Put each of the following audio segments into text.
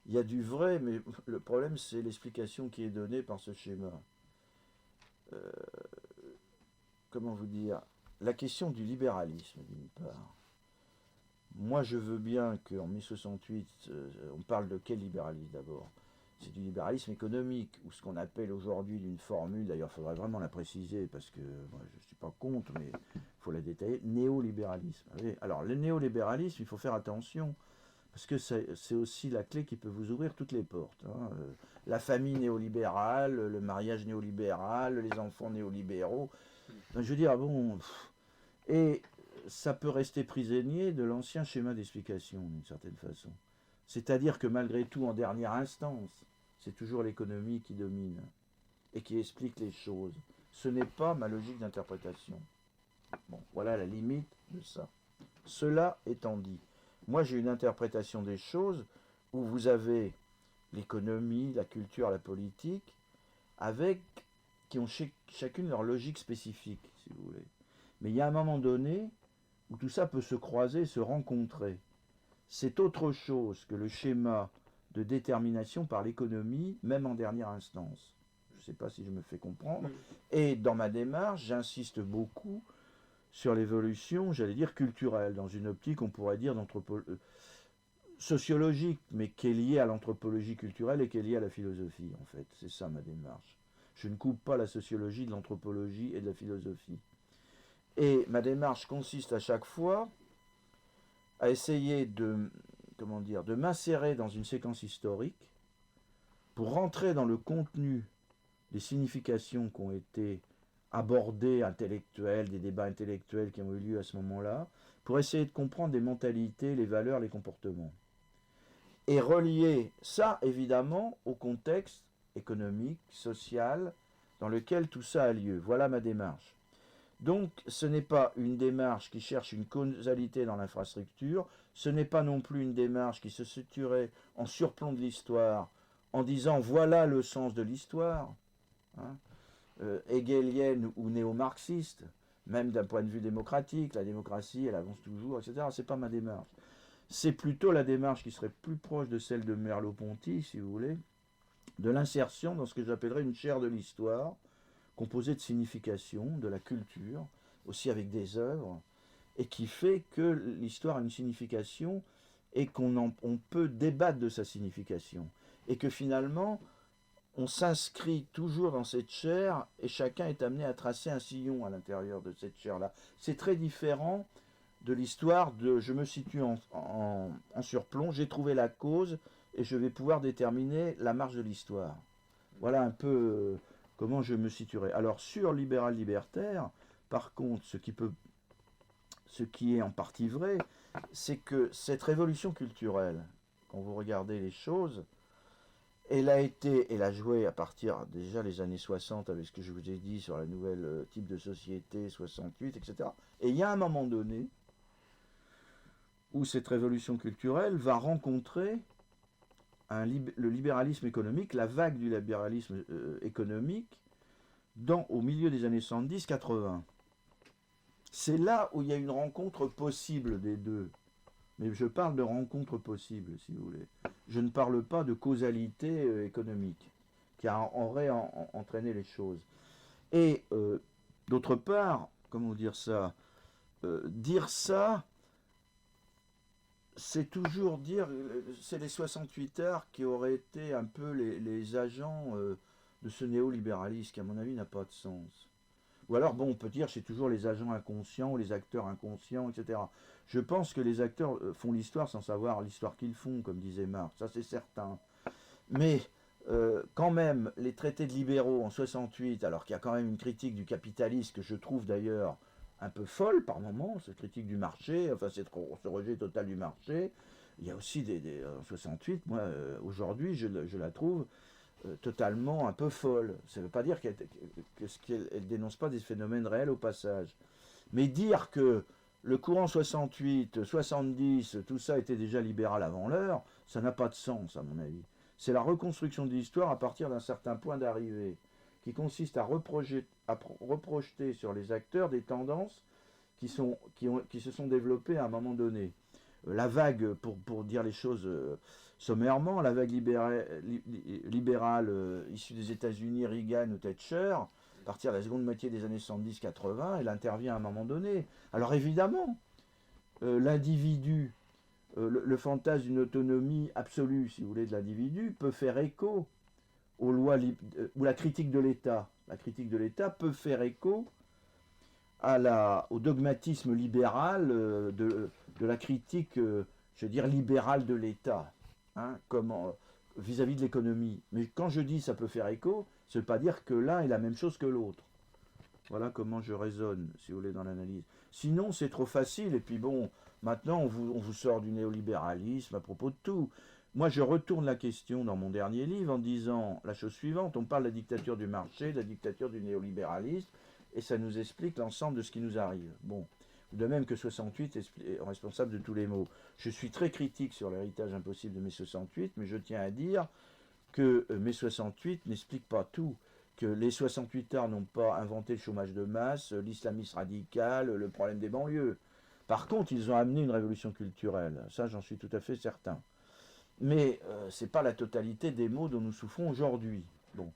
il y a du vrai, mais le problème, c'est l'explication qui est donnée par ce schéma. Euh, comment vous dire? La question du libéralisme, d'une part. Moi, je veux bien qu'en 1068, on parle de quel libéralisme d'abord? C'est du libéralisme économique, ou ce qu'on appelle aujourd'hui d'une formule, d'ailleurs il faudrait vraiment la préciser, parce que moi je ne suis pas contre, mais il faut la détailler, néolibéralisme. Alors le néolibéralisme, il faut faire attention, parce que c'est aussi la clé qui peut vous ouvrir toutes les portes. Hein. La famille néolibérale, le mariage néolibéral, les enfants néolibéraux. Donc, je veux dire, bon... Et ça peut rester prisonnier de l'ancien schéma d'explication, d'une certaine façon. C'est-à-dire que malgré tout, en dernière instance, c'est toujours l'économie qui domine et qui explique les choses. Ce n'est pas ma logique d'interprétation. Bon, voilà la limite de ça. Cela étant dit, moi j'ai une interprétation des choses où vous avez l'économie, la culture, la politique, avec qui ont chacune leur logique spécifique, si vous voulez. Mais il y a un moment donné où tout ça peut se croiser, se rencontrer. C'est autre chose que le schéma de détermination par l'économie, même en dernière instance. Je ne sais pas si je me fais comprendre. Et dans ma démarche, j'insiste beaucoup sur l'évolution, j'allais dire culturelle, dans une optique, on pourrait dire, sociologique, mais qui est liée à l'anthropologie culturelle et qui est liée à la philosophie, en fait. C'est ça ma démarche. Je ne coupe pas la sociologie de l'anthropologie et de la philosophie. Et ma démarche consiste à chaque fois à essayer de, comment dire, de m'insérer dans une séquence historique pour rentrer dans le contenu des significations qui ont été abordées, intellectuelles, des débats intellectuels qui ont eu lieu à ce moment-là, pour essayer de comprendre les mentalités, les valeurs, les comportements. Et relier ça, évidemment, au contexte économique, social, dans lequel tout ça a lieu. Voilà ma démarche. Donc ce n'est pas une démarche qui cherche une causalité dans l'infrastructure, ce n'est pas non plus une démarche qui se situerait en surplomb de l'histoire en disant voilà le sens de l'histoire, hein, hegelienne ou néo-marxiste, même d'un point de vue démocratique, la démocratie elle avance toujours, etc. C'est pas ma démarche. C'est plutôt la démarche qui serait plus proche de celle de Merleau-Ponty, si vous voulez, de l'insertion dans ce que j'appellerais une chaire de l'histoire, composé de signification, de la culture, aussi avec des œuvres, et qui fait que l'histoire a une signification et on peut débattre de sa signification. Et que finalement, on s'inscrit toujours dans cette chaire et chacun est amené à tracer un sillon à l'intérieur de cette chaire-là. C'est très différent de l'histoire de je me situe en surplomb, j'ai trouvé la cause et je vais pouvoir déterminer la marge de l'histoire. Voilà un peu comment je me situerai. Alors sur libéral-libertaire, par contre, ce qui est en partie vrai, c'est que cette révolution culturelle, quand vous regardez les choses, elle a joué à partir déjà les années 60 avec ce que je vous ai dit sur la nouvelle type de société, 68, etc. Et il y a un moment donné où cette révolution culturelle va rencontrer le libéralisme économique, la vague du libéralisme économique, au milieu des années 70-80. C'est là où il y a une rencontre possible des deux. Mais je parle de rencontre possible, si vous voulez. Je ne parle pas de causalité économique qui aurait entraîné les choses. Et d'autre part, comment dire ça, c'est toujours dire, c'est les 68 heures qui auraient été un peu les agents de ce néolibéralisme qui, à mon avis, n'a pas de sens. Ou alors, bon, on peut dire c'est toujours les agents inconscients ou les acteurs inconscients, etc. Je pense que les acteurs font l'histoire sans savoir l'histoire qu'ils font, comme disait Marx, ça c'est certain. Mais quand même, les traités de libéraux en 68, alors qu'il y a quand même une critique du capitalisme que je trouve d'ailleurs un peu folle par moments, cette critique du marché, enfin ce rejet total du marché, il y a aussi en 68, moi aujourd'hui je la trouve totalement un peu folle. Ça ne veut pas dire qu'elle dénonce pas des phénomènes réels au passage. Mais dire que le courant 68, 70, tout ça était déjà libéral avant l'heure, ça n'a pas de sens à mon avis. C'est la reconstruction de l'histoire à partir d'un certain point d'arrivée, qui consiste à reprojeter sur les acteurs des tendances qui se sont développées à un moment donné. La vague, pour dire les choses sommairement, la vague libérale issue des États-Unis, Reagan ou Thatcher, à partir de la seconde moitié des années 70-80, elle intervient à un moment donné. Alors évidemment, l'individu, le fantasme d'une autonomie absolue, si vous voulez, de l'individu, peut faire écho aux lois, ou la critique de l'État. La critique de l'État peut faire écho au dogmatisme libéral de la critique, je veux dire, libérale de l'État, hein, vis-à-vis de l'économie. Mais quand je dis ça peut faire écho, ça ne veut pas dire que l'un est la même chose que l'autre. Voilà comment je raisonne, si vous voulez, dans l'analyse. Sinon, c'est trop facile, et puis bon, maintenant, on vous sort du néolibéralisme à propos de tout. Moi, je retourne la question dans mon dernier livre en disant la chose suivante. On parle de la dictature du marché, de la dictature du néolibéralisme, et ça nous explique l'ensemble de ce qui nous arrive. Bon, de même que 68 est responsable de tous les maux. Je suis très critique sur l'héritage impossible de mai 68, mais je tiens à dire que mai 68 n'explique pas tout. Que les 68ards n'ont pas inventé le chômage de masse, l'islamisme radical, le problème des banlieues. Par contre, ils ont amené une révolution culturelle. Ça, j'en suis tout à fait certain. Mais ce n'est pas la totalité des maux dont nous souffrons aujourd'hui. Bon.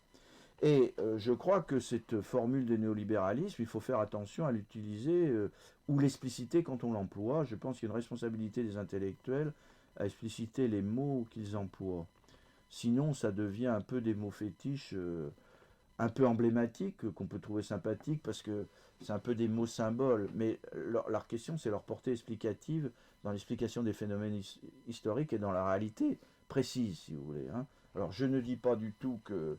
Et je crois que cette formule de néolibéralisme, il faut faire attention à l'utiliser ou l'expliciter quand on l'emploie. Je pense qu'il y a une responsabilité des intellectuels à expliciter les mots qu'ils emploient. Sinon, ça devient un peu des mots fétiches, un peu emblématiques, qu'on peut trouver sympathiques, parce que c'est un peu des mots symboles. Mais leur question, c'est leur portée explicative dans l'explication des phénomènes historiques et dans la réalité précise, si vous voulez. Hein. Alors, je ne dis pas du tout qu'il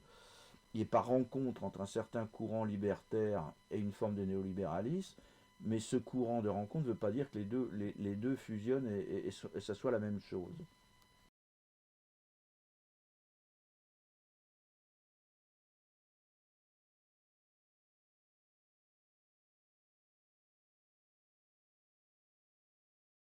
n'y ait pas rencontre entre un certain courant libertaire et une forme de néolibéralisme, mais ce courant de rencontre ne veut pas dire que les deux fusionnent et ça soit la même chose.